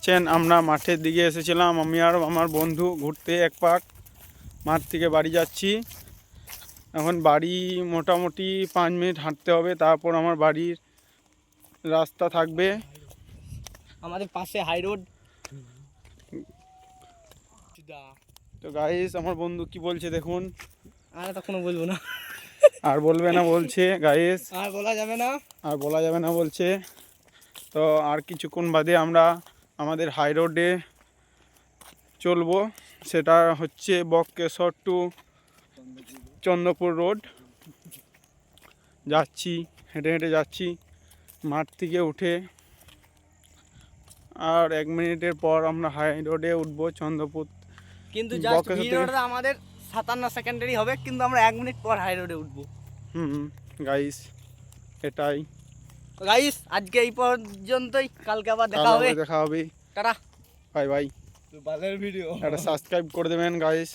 পাচ্ছেন আমরা মাঠের দিকে এসেছিলাম, আমি আর আমার বন্ধু ঘুরতে এক পাক। মাঠ থেকে বাড়ি যাচ্ছি। এখন বাড়ি মোটামুটি 5 মিনিট হাঁটতে হবে, তারপর আমার বাড়ির রাস্তা থাকবে। আমাদের পাশে হাই রোড। তো গাইস আমার বন্ধু কি বলছে দেখুন। আর তখনও বলবো না, আর বলবে না বলছে গাইস, আর বলা যাবে না, আর বলা যাবে না বলছে। তো আর কিছুক্ষণ বাদে আমরা আমাদের হাই রোডে চলবো, সেটা হচ্ছে বক্রেশ্বর টু চন্দ্রপুর রোড। যাচ্ছি, হেঁটে হেঁটে যাচ্ছি মাঠ থেকে উঠে। আর 1 মিনিটের পর আমরা হাই রোডে উঠবো চন্দ্রপুর। কিন্তু জাস্ট ভি রোডে আমাদের 57 সেকেন্ডারি হবে, কিন্তু আমরা 1 মিনিট পর হাই রোডে উঠবো। গাইস এটাই গাইস আজকে এই পর্যন্তই, কালকে আবার দেখা হবে। Tata, bye bye. বালের ভিডিও একটা সাবস্ক্রাইব করে দেবেন গাইস।